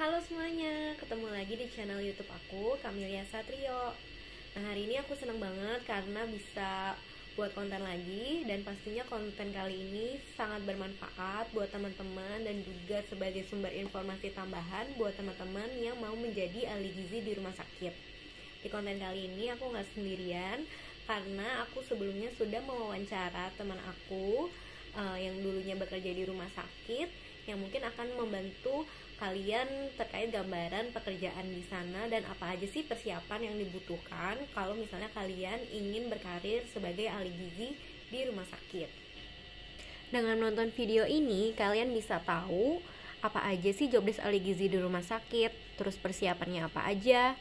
Halo semuanya, ketemu lagi di channel YouTube aku, Kamilia Satrio. Nah, hari ini aku senang banget karena bisa buat konten lagi, dan pastinya konten kali ini sangat bermanfaat buat teman-teman dan juga sebagai sumber informasi tambahan buat teman-teman yang mau menjadi ahli gizi di rumah sakit. Di konten kali ini aku nggak sendirian karena aku sebelumnya sudah mewawancara teman aku yang dulunya bekerja di rumah sakit, yang mungkin akan membantu kalian terkait gambaran pekerjaan di sana dan apa aja sih persiapan yang dibutuhkan kalau misalnya kalian ingin berkarir sebagai ahli gizi di rumah sakit. Dengan menonton video ini, kalian bisa tahu apa aja sih jobdesk ahli gizi di rumah sakit, terus persiapannya apa aja,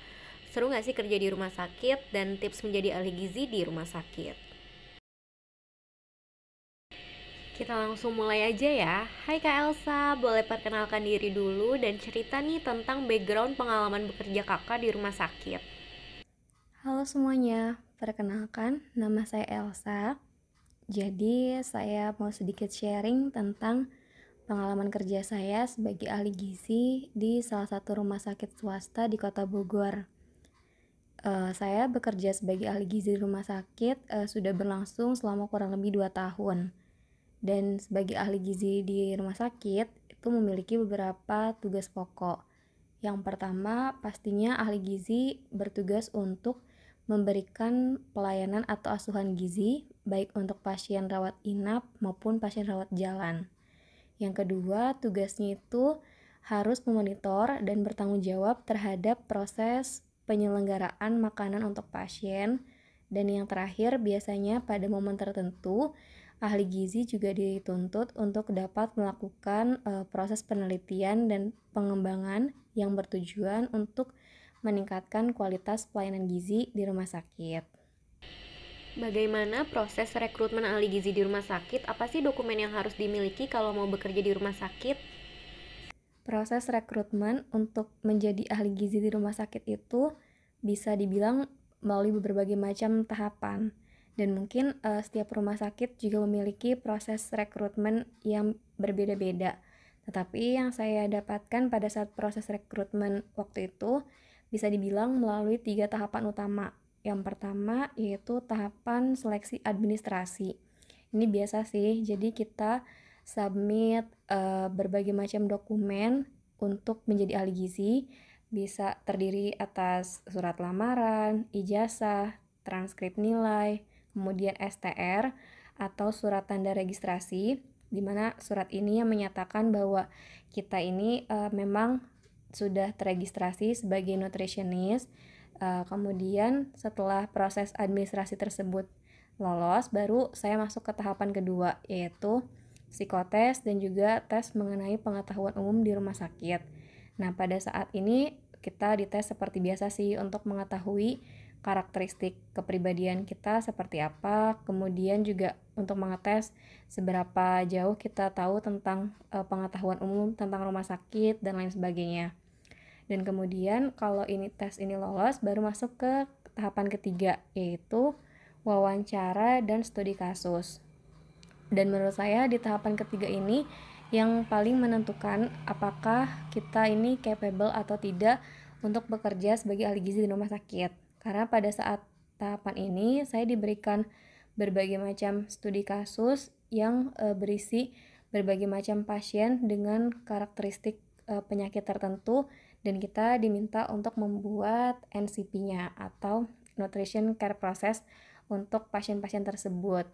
seru gak sih kerja di rumah sakit, dan tips menjadi ahli gizi di rumah sakit. Kita langsung mulai aja ya. Hai Kak Elsa, boleh perkenalkan diri dulu dan cerita nih tentang background pengalaman bekerja kakak di rumah sakit. Halo semuanya, perkenalkan nama saya Elsa. Jadi saya mau sedikit sharing tentang pengalaman kerja saya sebagai ahli gizi di salah satu rumah sakit swasta di Kota Bogor. Saya bekerja sebagai ahli gizi di rumah sakit sudah berlangsung selama kurang lebih 2 tahun. Dan sebagai ahli gizi di rumah sakit itu memiliki beberapa tugas pokok. Yang pertama, pastinya ahli gizi bertugas untuk memberikan pelayanan atau asuhan gizi baik untuk pasien rawat inap maupun pasien rawat jalan. Yang kedua, tugasnya itu harus memonitor dan bertanggung jawab terhadap proses penyelenggaraan makanan untuk pasien. Dan yang terakhir, biasanya pada momen tertentu, ahli gizi juga dituntut untuk dapat melakukan proses penelitian dan pengembangan yang bertujuan untuk meningkatkan kualitas pelayanan gizi di rumah sakit. Bagaimana proses rekrutmen ahli gizi di rumah sakit? Apa sih dokumen yang harus dimiliki kalau mau bekerja di rumah sakit? Proses rekrutmen untuk menjadi ahli gizi di rumah sakit itu bisa dibilang melalui berbagai macam tahapan. Dan mungkin setiap rumah sakit juga memiliki proses rekrutmen yang berbeda-beda. Tetapi yang saya dapatkan pada saat proses rekrutmen waktu itu bisa dibilang melalui 3 tahapan utama. Yang pertama yaitu tahapan seleksi administrasi. Ini biasa sih, jadi kita submit berbagai macam dokumen untuk menjadi ahli gizi. Bisa terdiri atas surat lamaran, ijazah, transkrip nilai, kemudian STR atau surat tanda registrasi, di mana surat ini yang menyatakan bahwa kita ini memang sudah terregistrasi sebagai nutritionist. Kemudian setelah proses administrasi tersebut lolos, baru saya masuk ke tahapan kedua, yaitu psikotes dan juga tes mengenai pengetahuan umum di rumah sakit. Nah, pada saat ini kita dites seperti biasa sih untuk mengetahui karakteristik kepribadian kita seperti apa, kemudian juga untuk mengetes seberapa jauh kita tahu tentang pengetahuan umum tentang rumah sakit dan lain sebagainya. Dan kemudian kalau tes ini lolos, baru masuk ke tahapan ketiga, yaitu wawancara dan studi kasus. Dan menurut saya di tahapan ketiga ini yang paling menentukan apakah kita ini capable atau tidak untuk bekerja sebagai ahli gizi di rumah sakit. Karena pada saat tahapan ini saya diberikan berbagai macam studi kasus yang berisi berbagai macam pasien dengan karakteristik penyakit tertentu, dan kita diminta untuk membuat NCP-nya atau Nutrition Care Process untuk pasien-pasien tersebut.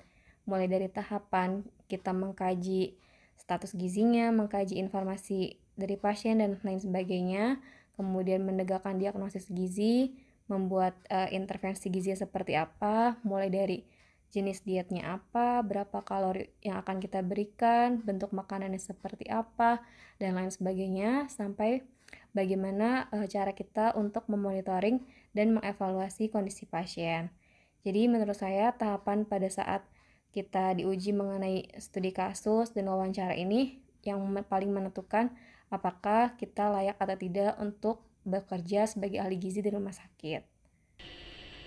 Mulai dari tahapan kita mengkaji status gizinya, mengkaji informasi dari pasien dan lain sebagainya, kemudian menegakkan diagnosis gizi, membuat intervensi gizi seperti apa, mulai dari jenis dietnya apa, berapa kalori yang akan kita berikan, bentuk makanannya seperti apa, dan lain sebagainya, sampai bagaimana cara kita untuk memonitoring dan mengevaluasi kondisi pasien. Jadi menurut saya tahapan pada saat kita diuji mengenai studi kasus dan wawancara ini yang paling menentukan apakah kita layak atau tidak untuk bekerja sebagai ahli gizi di rumah sakit.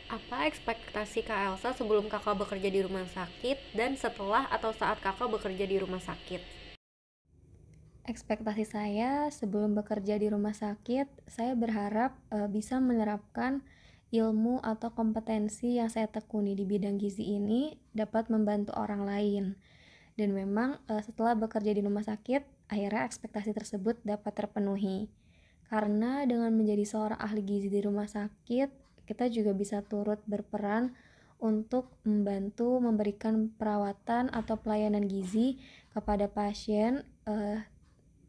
Apa ekspektasi Kak Elsa sebelum kakak bekerja di rumah sakit dan setelah atau saat kakak bekerja di rumah sakit? Ekspektasi saya sebelum bekerja di rumah sakit, saya berharap bisa menerapkan ilmu atau kompetensi yang saya tekuni di bidang gizi ini dapat membantu orang lain. Dan memang setelah bekerja di rumah sakit, akhirnya ekspektasi tersebut dapat terpenuhi. Karena dengan menjadi seorang ahli gizi di rumah sakit, kita juga bisa turut berperan untuk membantu memberikan perawatan atau pelayanan gizi kepada pasien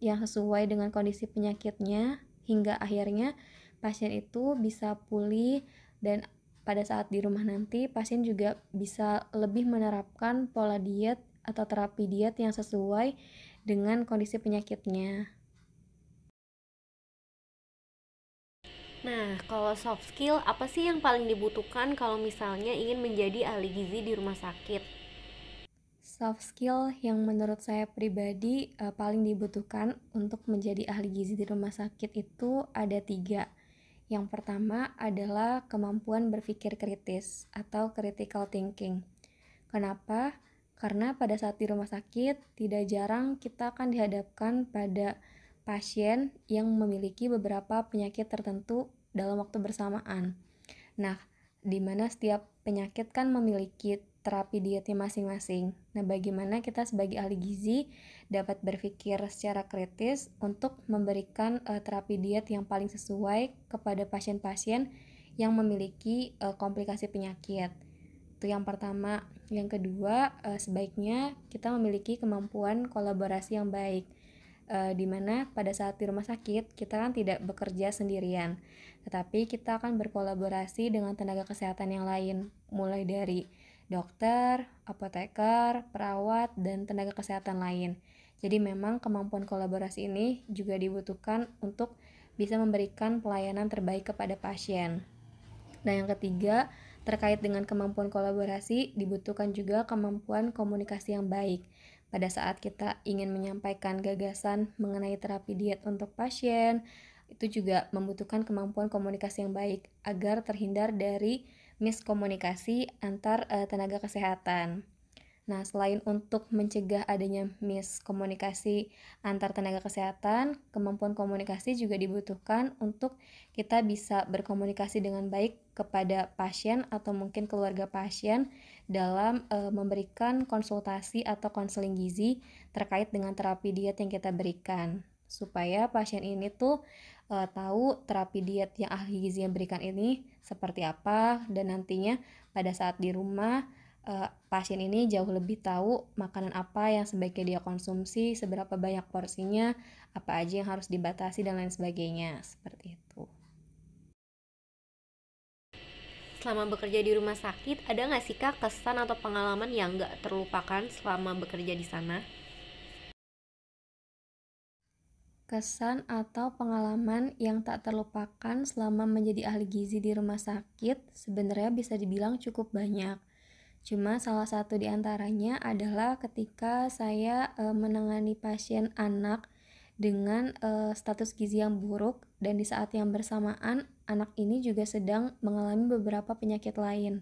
yang sesuai dengan kondisi penyakitnya hingga akhirnya pasien itu bisa pulih, dan pada saat di rumah nanti pasien juga bisa lebih menerapkan pola diet atau terapi diet yang sesuai dengan kondisi penyakitnya. Nah, kalau soft skill, apa sih yang paling dibutuhkan kalau misalnya ingin menjadi ahli gizi di rumah sakit? Soft skill yang menurut saya pribadi paling dibutuhkan untuk menjadi ahli gizi di rumah sakit itu ada 3. Yang pertama adalah kemampuan berpikir kritis atau critical thinking. Kenapa? Karena pada saat di rumah sakit, tidak jarang kita akan dihadapkan pada pasien yang memiliki beberapa penyakit tertentu dalam waktu bersamaan. Nah, di mana setiap penyakit kan memiliki terapi dietnya masing-masing. Nah, bagaimana kita sebagai ahli gizi dapat berpikir secara kritis untuk memberikan terapi diet yang paling sesuai kepada pasien-pasien yang memiliki komplikasi penyakit. Itu yang pertama. Yang kedua, sebaiknya kita memiliki kemampuan kolaborasi yang baik. Di mana pada saat di rumah sakit kita kan tidak bekerja sendirian, tetapi kita akan berkolaborasi dengan tenaga kesehatan yang lain, mulai dari dokter, apoteker, perawat, dan tenaga kesehatan lain. Jadi memang kemampuan kolaborasi ini juga dibutuhkan untuk bisa memberikan pelayanan terbaik kepada pasien. Nah, yang ketiga, terkait dengan kemampuan kolaborasi, dibutuhkan juga kemampuan komunikasi yang baik. Pada saat kita ingin menyampaikan gagasan mengenai terapi diet untuk pasien, itu juga membutuhkan kemampuan komunikasi yang baik agar terhindar dari miskomunikasi antar tenaga kesehatan. Nah, selain untuk mencegah adanya miskomunikasi antar tenaga kesehatan, kemampuan komunikasi juga dibutuhkan untuk kita bisa berkomunikasi dengan baik kepada pasien atau mungkin keluarga pasien dalam memberikan konsultasi atau konseling gizi terkait dengan terapi diet yang kita berikan. Supaya pasien ini tuh tahu terapi diet yang ahli gizi yang berikan ini seperti apa, dan nantinya pada saat di rumah pasien ini jauh lebih tahu makanan apa yang sebaiknya dia konsumsi, seberapa banyak porsinya, apa aja yang harus dibatasi, dan lain sebagainya. Seperti itu. Selama bekerja di rumah sakit, ada nggak sih Kak kesan atau pengalaman yang nggak terlupakan selama bekerja di sana? Kesan atau pengalaman yang tak terlupakan selama menjadi ahli gizi di rumah sakit sebenarnya bisa dibilang cukup banyak. Cuma salah satu di antaranya adalah ketika saya menangani pasien anak dengan status gizi yang buruk, dan di saat yang bersamaan anak ini juga sedang mengalami beberapa penyakit lain.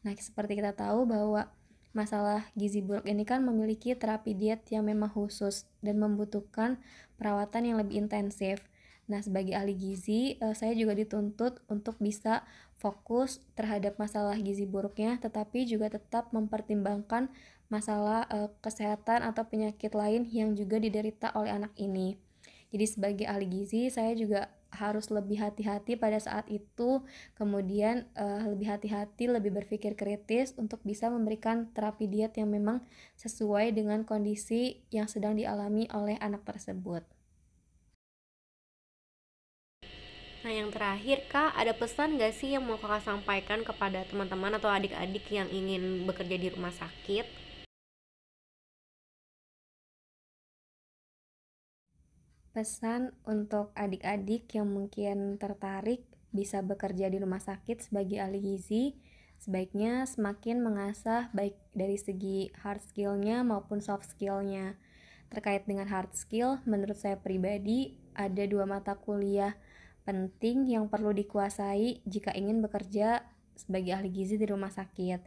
Nah, seperti kita tahu bahwa masalah gizi buruk ini kan memiliki terapi diet yang memang khusus dan membutuhkan perawatan yang lebih intensif. Nah, sebagai ahli gizi, saya juga dituntut untuk bisa fokus terhadap masalah gizi buruknya, tetapi juga tetap mempertimbangkan masalah kesehatan atau penyakit lain yang juga diderita oleh anak ini. Jadi sebagai ahli gizi, saya juga harus lebih hati-hati pada saat itu, kemudian lebih hati-hati, lebih berpikir kritis untuk bisa memberikan terapi diet yang memang sesuai dengan kondisi yang sedang dialami oleh anak tersebut. Nah, yang terakhir Kak, ada pesan nggak sih yang mau Kakak sampaikan kepada teman-teman atau adik-adik yang ingin bekerja di rumah sakit? Pesan untuk adik-adik yang mungkin tertarik bisa bekerja di rumah sakit sebagai ahli gizi, sebaiknya semakin mengasah baik dari segi hard skill-nya maupun soft skill-nya. Terkait dengan hard skill, menurut saya pribadi ada 2 mata kuliah penting yang perlu dikuasai jika ingin bekerja sebagai ahli gizi di rumah sakit.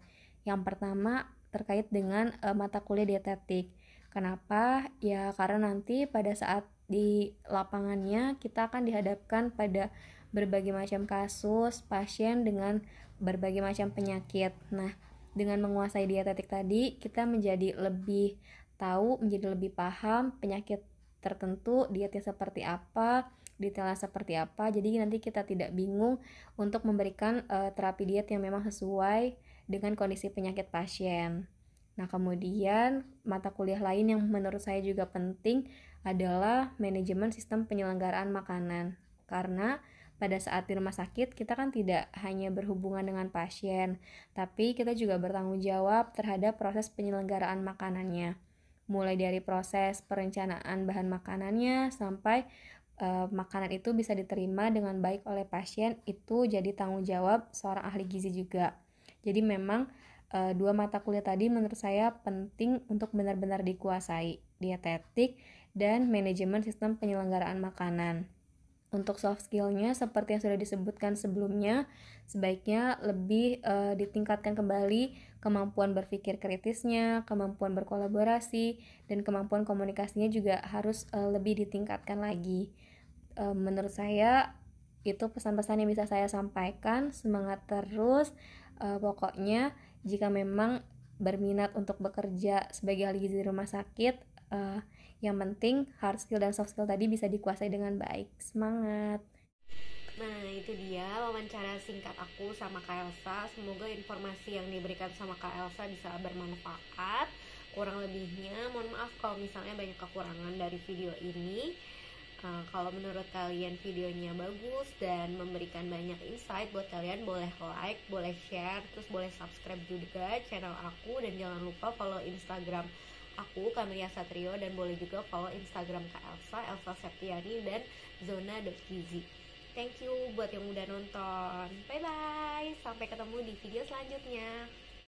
Yang pertama terkait dengan mata kuliah dietetik. Kenapa? Ya karena nanti pada saat di lapangannya kita akan dihadapkan pada berbagai macam kasus pasien dengan berbagai macam penyakit. Nah, dengan menguasai dietetik tadi, kita menjadi lebih tahu, menjadi lebih paham penyakit tertentu, dietnya seperti apa, detailnya seperti apa. Jadi nanti kita tidak bingung untuk memberikan terapi diet yang memang sesuai dengan kondisi penyakit pasien. Nah, kemudian mata kuliah lain yang menurut saya juga penting adalah manajemen sistem penyelenggaraan makanan. Karena pada saat di rumah sakit kita kan tidak hanya berhubungan dengan pasien, tapi kita juga bertanggung jawab terhadap proses penyelenggaraan makanannya. Mulai dari proses perencanaan bahan makanannya sampai makanan itu bisa diterima dengan baik oleh pasien, itu jadi tanggung jawab seorang ahli gizi juga. Jadi memang dua mata kuliah tadi menurut saya penting untuk benar-benar dikuasai, dietetik dan manajemen sistem penyelenggaraan makanan. Untuk soft skill-nya seperti yang sudah disebutkan sebelumnya, sebaiknya lebih ditingkatkan kembali kemampuan berpikir kritisnya, kemampuan berkolaborasi, dan kemampuan komunikasinya juga harus lebih ditingkatkan lagi. Menurut saya itu pesan-pesan yang bisa saya sampaikan. Semangat terus. Pokoknya jika memang berminat untuk bekerja sebagai ahli gizi di rumah sakit, yang penting hard skill dan soft skill tadi bisa dikuasai dengan baik. Semangat. Nah, itu dia wawancara singkat aku sama Kak Elsa. Semoga informasi yang diberikan sama Kak Elsa bisa bermanfaat. Kurang lebihnya mohon maaf kalau misalnya banyak kekurangan dari video ini. Kalau menurut kalian videonya bagus dan memberikan banyak insight buat kalian, boleh like, boleh share, terus boleh subscribe juga channel aku, dan jangan lupa follow Instagram aku Camelia Satrio, dan boleh juga follow Instagram Kak Elsa, Elsa Septiani, dan zona.gizi. Thank you buat yang udah nonton. Bye bye, sampai ketemu di video selanjutnya.